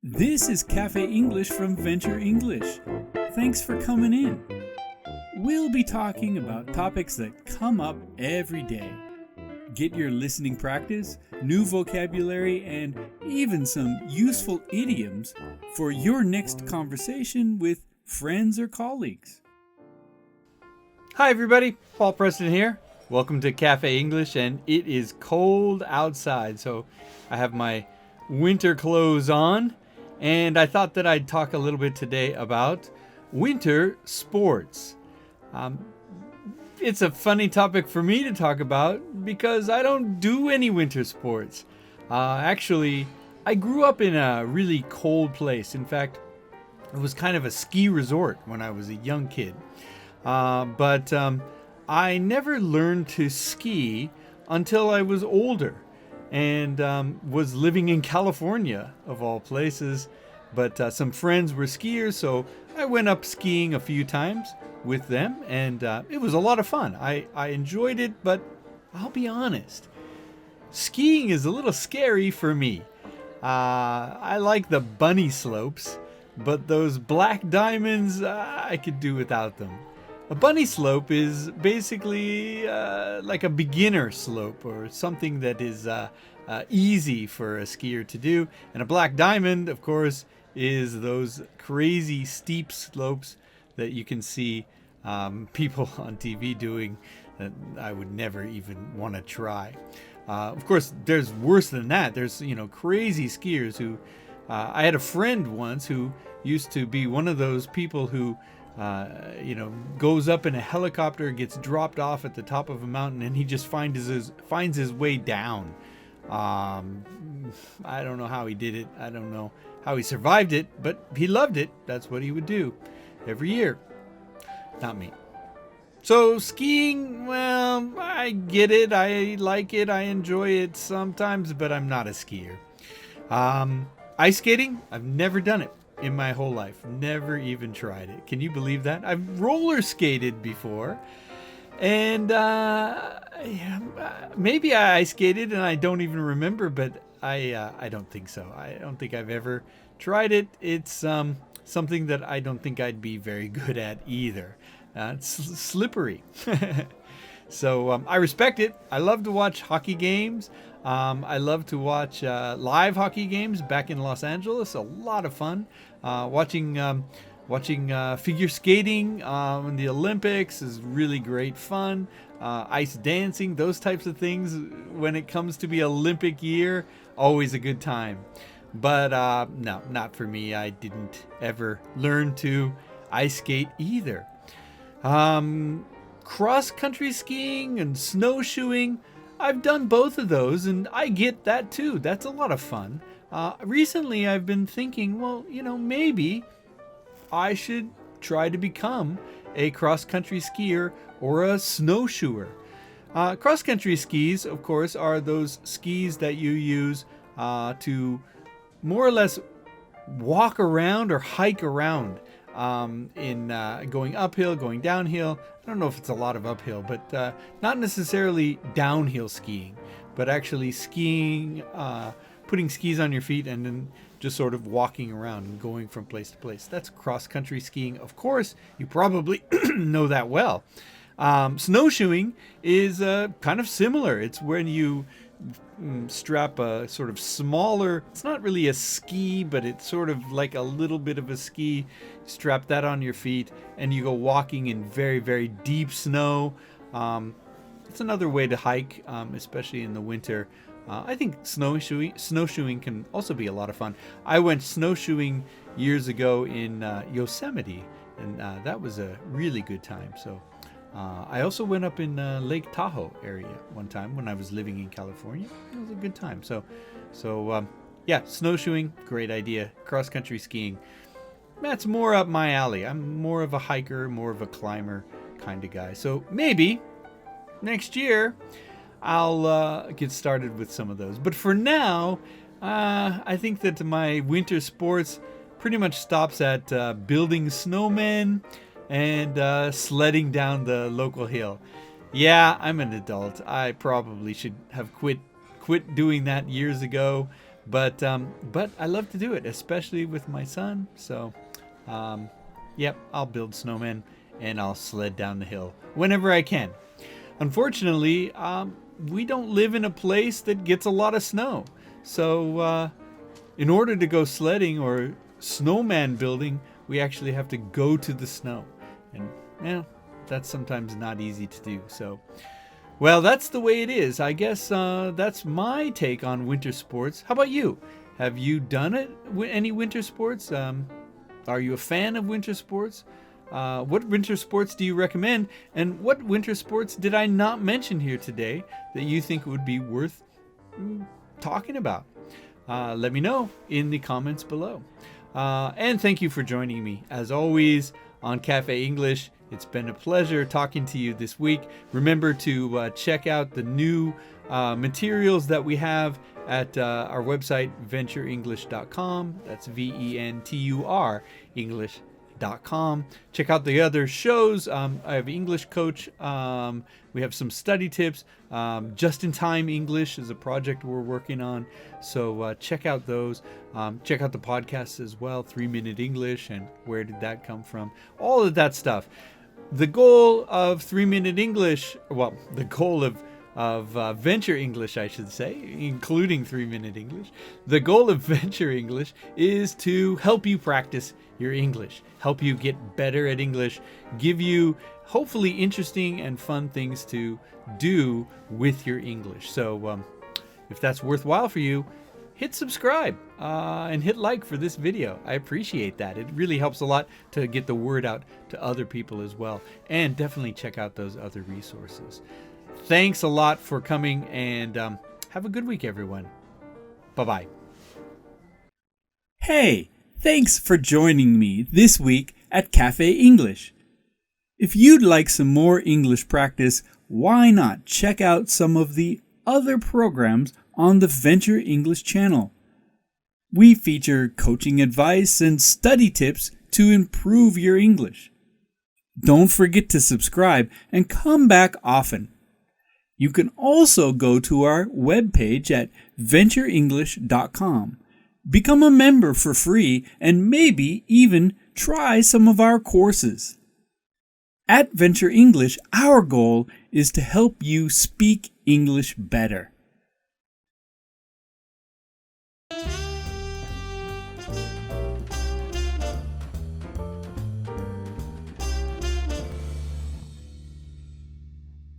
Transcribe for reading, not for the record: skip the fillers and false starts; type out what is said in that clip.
This is Cafe English from Venture English. Thanks for coming in. We'll be talking about topics that come up every day. Get your listening practice, new vocabulary, and even some useful idioms for your next conversation with friends or colleagues. Hi everybody, Paul Preston here. Welcome to Cafe English, and it is cold outside, so I have my winter clothes on, and I thought that I'd talk a little bit today about winter sports. It's a funny topic for me to talk about because I don't do any winter sports. Actually, I grew up in a really cold place. In fact, it was kind of a ski resort when I was a young kid. But I never learned to ski until I was older and was living in California, of all places. But some friends were skiers, so I went up skiing a few times with them, and it was a lot of fun. I enjoyed it, but I'll be honest, skiing is a little scary for me. I like the bunny slopes, but those black diamonds, I could do without them. A bunny slope is basically like a beginner slope or something that is easy for a skier to do. And a black diamond, of course, is those crazy steep slopes that you can see people on TV doing that I would never even want to try. Of course, there's worse than that. There's, crazy skiers who... I had a friend once who used to be one of those people who goes up in a helicopter, gets dropped off at the top of a mountain, and he just finds his way down. I don't know how he did it. I don't know how he survived it, but he loved it. That's what he would do every year. Not me. So skiing, well, I get it. I like it. I enjoy it sometimes, but I'm not a skier. Ice skating, I've never done it in my whole life. Never even tried it. Can you believe that? I've roller skated before, and maybe I ice skated and I don't even remember, but I don't think so. I don't think I've ever tried it. It's something that I don't think I'd be very good at either. It's slippery. So I respect it. I love to watch hockey games. I love to watch live hockey games back in Los Angeles. A lot of fun. Watching figure skating in the Olympics is really great fun. Ice dancing, those types of things, when it comes to be Olympic year, always a good time. But no, not for me. I didn't ever learn to ice skate either. Cross-country skiing and snowshoeing, I've done both of those, and I get that too. That's a lot of fun. Recently, I've been thinking, well, maybe I should try to become a cross-country skier or a snowshoer. Cross-country skis, of course, are those skis that you use to more or less walk around or hike around in going uphill, going downhill. I don't know if it's a lot of uphill, but not necessarily downhill skiing, but actually skiing, putting skis on your feet and then just sort of walking around and going from place to place. That's cross-country skiing. Of course, you probably know that well. Snowshoeing is kind of similar. It's when you strap a sort of smaller, it's not really a ski, but it's sort of like a little bit of a ski. Strap that on your feet and you go walking in very, very deep snow. It's another way to hike, especially in the winter. I think snowshoeing can also be a lot of fun. I went snowshoeing years ago in Yosemite, and that was a really good time. So I also went up in Lake Tahoe area one time when I was living in California. It was a good time. So yeah, snowshoeing, great idea. Cross-country skiing, that's more up my alley. I'm more of a hiker, more of a climber kind of guy. So maybe next year I'll get started with some of those. But for now, I think that my winter sports pretty much stops at building snowmen and sledding down the local hill. Yeah, I'm an adult. I probably should have quit doing that years ago, But I love to do it, especially with my son. So, yep, I'll build snowmen and I'll sled down the hill whenever I can. Unfortunately, we don't live in a place that gets a lot of snow. So, in order to go sledding or snowman building, we actually have to go to the snow. And, that's sometimes not easy to do. So, well, that's the way it is. I guess that's my take on winter sports. How about you? Have you done any winter sports? Are you a fan of winter sports? What winter sports do you recommend? And what winter sports did I not mention here today that you think would be worth talking about? Let me know in the comments below. And thank you for joining me, as always, on Cafe English. It's been a pleasure talking to you this week. Remember to check out the new materials that we have at our website, VenturEnglish.com. That's VENTUR English.com. Check out the other shows. I have English Coach. We have some study tips. Just in Time English is a project we're working on. So check out those. Check out the podcasts as well. 3-Minute English and Where Did That Come From? All of that stuff. The goal of 3-Minute English, well, the goal of Venture English, I should say, including 3-Minute English. The goal of Venture English is to help you practice your English, help you get better at English, give you hopefully interesting and fun things to do with your English. So if that's worthwhile for you, hit subscribe and hit like for this video. I appreciate that. It really helps a lot to get the word out to other people as well. And definitely check out those other resources. Thanks a lot for coming, and have a good week, everyone. Bye-bye. Hey, thanks for joining me this week at Cafe English. If you'd like some more English practice, why not check out some of the other programs on the Venture English channel. We feature coaching advice and study tips to improve your English. Don't forget to subscribe and come back often. You can also go to our webpage at VenturEnglish.com. Become a member for free and maybe even try some of our courses. At Venture English, our goal is to help you speak English better.